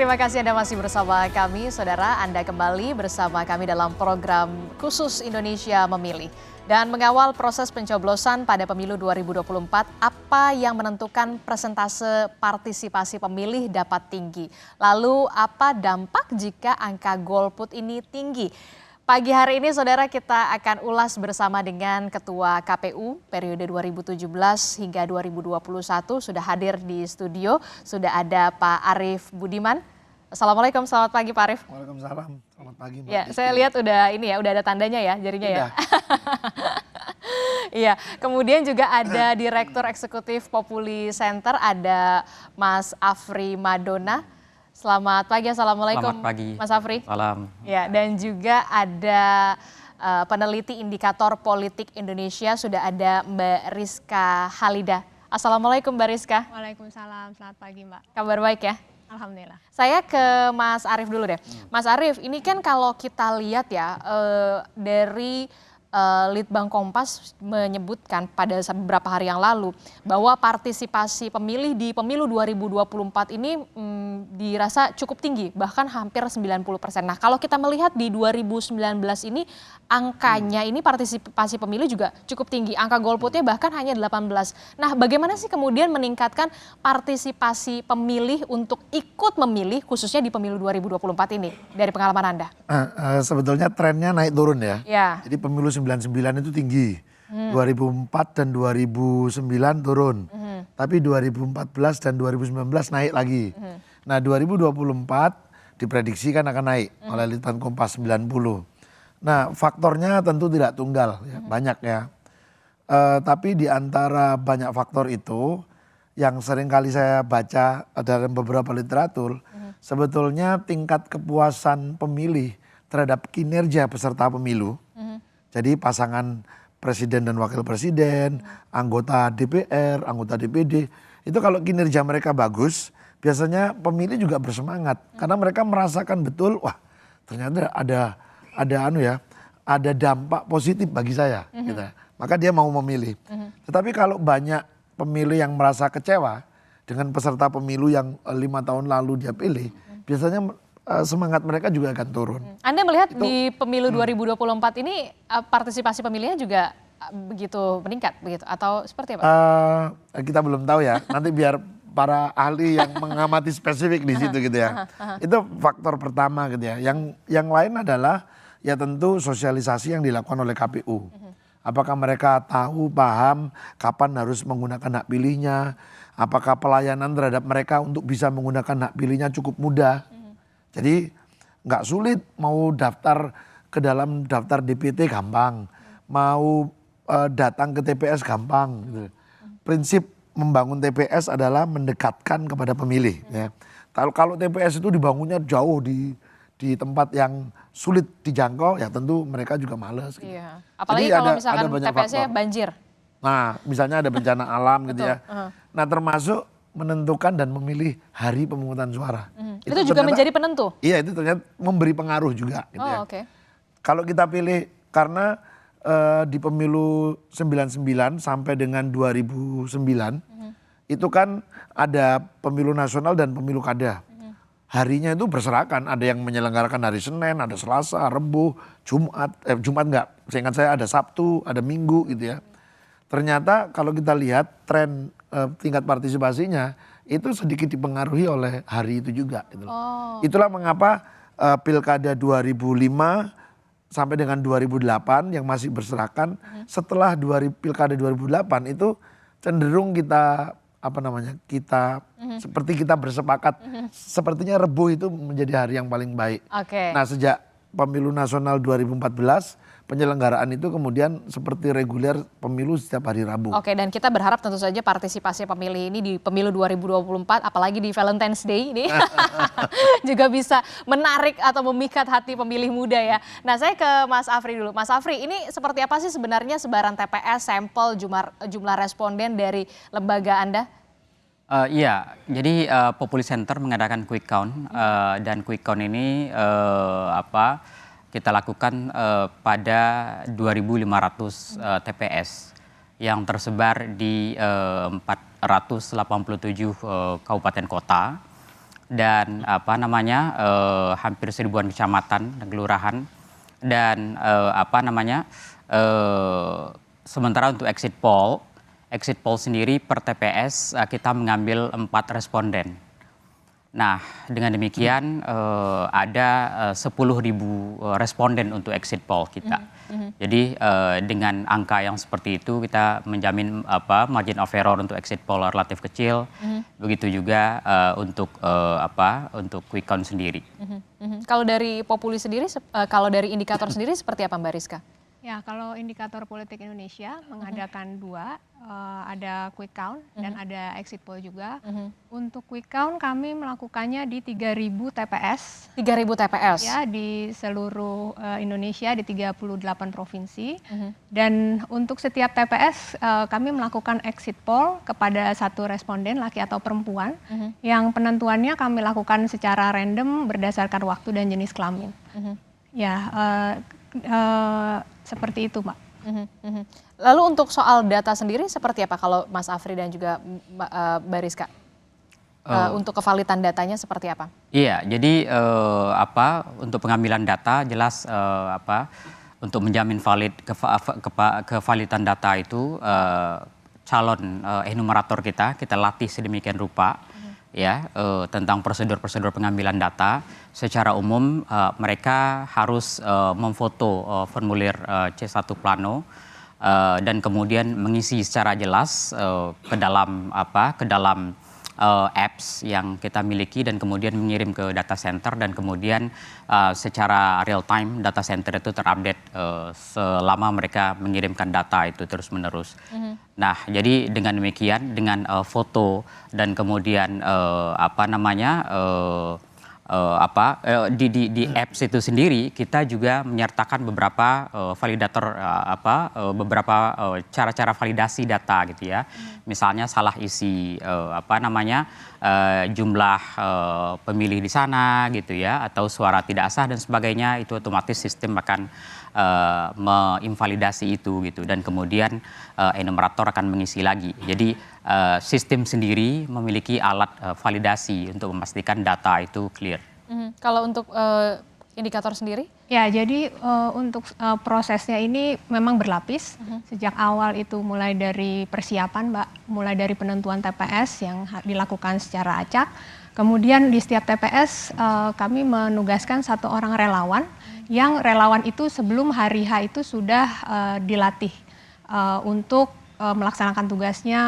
Terima kasih Anda masih bersama kami, Saudara. Anda kembali bersama kami dalam program khusus Indonesia Memilih. Dan mengawal proses pencoblosan pada pemilu 2024, apa yang menentukan persentase partisipasi pemilih dapat tinggi? Lalu apa dampak jika angka golput ini tinggi? Pagi hari ini Saudara kita akan ulas bersama dengan Ketua KPU periode 2017 hingga 2021 sudah hadir di studio, sudah ada Pak Arief Budiman. Assalamualaikum, selamat pagi Pak Arief. Waalaikumsalam, selamat pagi Mbak. Ya, saya lihat udah ada tandanya ya jarinya ya. Iya, kemudian juga ada Direktur Eksekutif Populi Center, ada Mas Afri Madona. Selamat pagi, Assalamualaikum. Selamat pagi. Mas Afri. Salam. Ya, dan juga ada peneliti indikator politik Indonesia, sudah ada Mbak Rizka Halida. Assalamualaikum Mbak Rizka. Waalaikumsalam, selamat pagi Mbak. Kabar baik ya? Alhamdulillah. Saya ke Mas Arief dulu deh. Mas Arief, ini kan kalau kita lihat ya dari Litbang Kompas menyebutkan pada beberapa hari yang lalu bahwa partisipasi pemilih di pemilu 2024 ini dirasa cukup tinggi, bahkan hampir 90%. Nah, kalau kita melihat di 2019 ini angkanya ini partisipasi pemilih juga cukup tinggi. Angka golputnya bahkan hanya 18. Nah, bagaimana sih kemudian meningkatkan partisipasi pemilih untuk ikut memilih khususnya di pemilu 2024 ini dari pengalaman Anda? Sebetulnya trennya naik turun ya. Ya. Jadi pemilu 99 itu tinggi. 2004 dan 2009 turun. Tapi 2014 dan 2019 naik lagi. Nah 2024 diprediksikan akan naik oleh Litbang Kompas 90. Nah faktornya tentu tidak tunggal, ya, banyak ya. Tapi di antara banyak faktor itu yang sering kali saya baca dalam beberapa literatur, sebetulnya tingkat kepuasan pemilih terhadap kinerja peserta pemilu. Jadi pasangan presiden dan wakil presiden, anggota DPR, anggota DPD, itu kalau kinerja mereka bagus, biasanya pemilih juga bersemangat. Karena mereka merasakan betul, wah ternyata ada dampak positif bagi saya. Gitu. Maka dia mau memilih. Tetapi kalau banyak pemilih yang merasa kecewa dengan peserta pemilu yang 5 tahun lalu dia pilih, biasanya semangat mereka juga akan turun. Anda melihat di pemilu 2024 ini partisipasi pemilihnya juga begitu meningkat begitu atau seperti apa? Kita belum tahu ya. Nanti biar para ahli yang mengamati spesifik di situ gitu ya. Itu faktor pertama gitu ya. Yang lain adalah ya tentu sosialisasi yang dilakukan oleh KPU. Apakah mereka tahu, paham kapan harus menggunakan hak pilihnya? Apakah pelayanan terhadap mereka untuk bisa menggunakan hak pilihnya cukup mudah? Jadi nggak sulit mau daftar ke dalam daftar DPT gampang, mau datang ke TPS gampang. Gitu. Prinsip membangun TPS adalah mendekatkan kepada pemilih. Ya. Kalau TPS itu dibangunnya jauh di tempat yang sulit dijangkau, ya tentu mereka juga males. Gitu. Iya. Apalagi kalau misalkan TPS-nya banjir. Nah, misalnya ada bencana alam gitu ya. Nah, termasuk menentukan dan memilih hari pemungutan suara. Itu juga ternyata, menjadi penentu? Iya, itu ternyata memberi pengaruh juga. Gitu ya. Okay. Kalau kita pilih, karena di pemilu 99 sampai dengan 2009, itu kan ada pemilu nasional dan pemilu kada. Harinya itu berserakan, ada yang menyelenggarakan hari Senin, ada Selasa, Rebu, Jumat enggak, seingat saya ada Sabtu, ada Minggu gitu ya. Ternyata kalau kita lihat tren tingkat partisipasinya itu sedikit dipengaruhi oleh hari itu juga. Gitu. Itulah mengapa pilkada 2005 sampai dengan 2008 yang masih berserakan, setelah pilkada 2008 itu cenderung kita seperti kita bersepakat, sepertinya Rebu itu menjadi hari yang paling baik. Nah sejak pemilu nasional 2014, penyelenggaraan itu kemudian seperti reguler pemilu setiap hari Rabu. Dan kita berharap tentu saja partisipasi pemilih ini di pemilu 2024, apalagi di Valentine's Day ini juga bisa menarik atau memikat hati pemilih muda ya. Nah saya ke Mas Afri dulu. Mas Afri, ini seperti apa sih sebenarnya sebaran TPS, sampel, jumlah responden dari lembaga Anda? Iya, jadi Populi Center mengadakan quick count dan quick count ini kita lakukan pada 2.500 TPS yang tersebar di 487 kabupaten kota dan hampir 1000-an kecamatan dan kelurahan, dan sementara untuk exit poll sendiri per TPS kita mengambil 4 responden. Nah, dengan demikian ada 10.000 responden untuk exit poll kita. Jadi dengan angka yang seperti itu kita menjamin margin of error untuk exit poll relatif kecil. Begitu juga untuk quick count sendiri. Kalau dari Populi sendiri, kalau dari indikator sendiri seperti apa Mbak Rizka? Ya, kalau indikator politik Indonesia mengadakan 2, ada quick count dan ada exit poll juga. Untuk quick count kami melakukannya di 3.000 TPS. 3.000 TPS? Ya, di seluruh Indonesia di 38 provinsi. Dan untuk setiap TPS kami melakukan exit poll kepada 1 responden, laki atau perempuan, yang penentuannya kami lakukan secara random berdasarkan waktu dan jenis kelamin. Ya, seperti itu, Mbak. Lalu untuk soal data sendiri seperti apa kalau Mas Afri dan juga Mbak Rizka? Untuk kevalidan datanya seperti apa? Iya, jadi untuk pengambilan data jelas untuk menjamin kevalidan data itu calon enumerator kita latih sedemikian rupa ya tentang prosedur-prosedur pengambilan data. Secara umum mereka harus memfoto formulir C1 Plano dan kemudian mengisi secara jelas ke dalam apps yang kita miliki dan kemudian mengirim ke data center, dan kemudian secara real time data center itu terupdate selama mereka mengirimkan data itu terus-menerus. Nah, jadi dengan demikian dengan foto dan kemudian di apps itu sendiri kita juga menyertakan beberapa validator beberapa cara-cara validasi data gitu ya. Misalnya salah isi jumlah pemilih di sana gitu ya, atau suara tidak sah dan sebagainya, itu otomatis sistem akan menginvalidasi itu gitu, dan kemudian enumerator akan mengisi lagi. Jadi sistem sendiri memiliki alat validasi untuk memastikan data itu clear. Kalau untuk indikator sendiri? Ya, jadi untuk prosesnya ini memang berlapis. Sejak awal itu mulai dari persiapan, Mbak, mulai dari penentuan TPS yang dilakukan secara acak. Kemudian di setiap TPS kami menugaskan 1 orang relawan, yang relawan itu sebelum hari H itu sudah dilatih untuk melaksanakan tugasnya,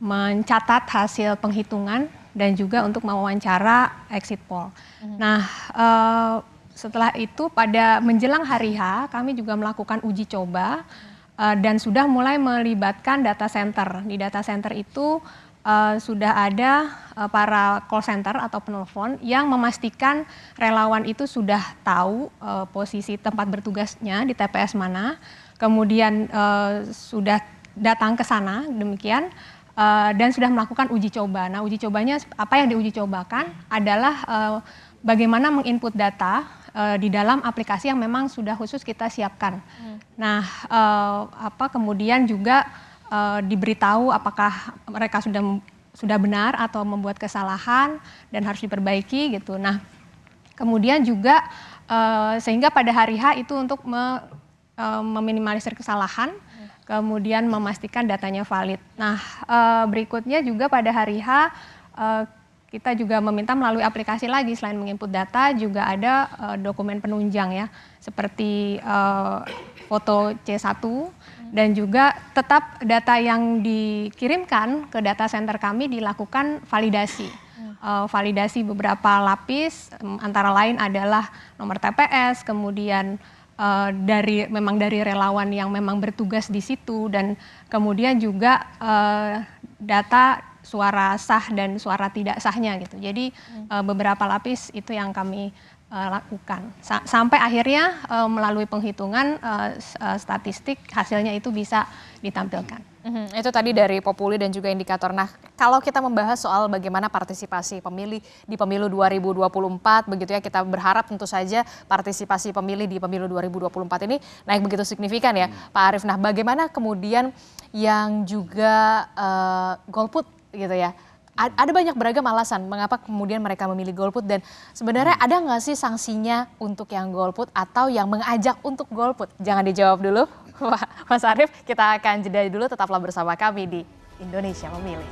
mencatat hasil penghitungan dan juga untuk mewawancara exit poll. Nah, setelah itu pada menjelang hari H kami juga melakukan uji coba dan sudah mulai melibatkan data center. Di data center itu sudah ada para call center atau penelpon yang memastikan relawan itu sudah tahu posisi tempat bertugasnya di TPS mana, kemudian sudah datang ke sana demikian, dan sudah melakukan uji coba. Nah, uji cobanya, apa yang diuji cobakan adalah bagaimana menginput data di dalam aplikasi yang memang sudah khusus kita siapkan. Nah, kemudian juga diberitahu apakah mereka sudah benar atau membuat kesalahan dan harus diperbaiki gitu. Nah, kemudian juga sehingga pada hari H itu untuk meminimalisir kesalahan, kemudian memastikan datanya valid. Nah, berikutnya juga pada hari H kita juga meminta melalui aplikasi lagi, selain menginput data juga ada dokumen penunjang ya, seperti foto C1, dan juga tetap data yang dikirimkan ke data center kami dilakukan validasi. Validasi beberapa lapis, antara lain adalah nomor TPS, kemudian memang dari relawan yang memang bertugas di situ, dan kemudian juga data suara sah dan suara tidak sahnya gitu. Jadi beberapa lapis itu yang kami lakukan sampai akhirnya melalui penghitungan statistik hasilnya itu bisa ditampilkan. Itu tadi dari Populi dan juga indikator. Nah, kalau kita membahas soal bagaimana partisipasi pemilih di pemilu 2024 begitu ya, kita berharap tentu saja partisipasi pemilih di pemilu 2024 ini naik begitu signifikan ya Pak Arief. Nah, bagaimana kemudian yang juga golput gitu ya, Ada banyak beragam alasan mengapa kemudian mereka memilih golput dan sebenarnya ada nggak sih sanksinya untuk yang golput atau yang mengajak untuk golput? Jangan dijawab dulu, Mas Arief. Kita akan jeda dulu, tetaplah bersama kami di Indonesia Memilih.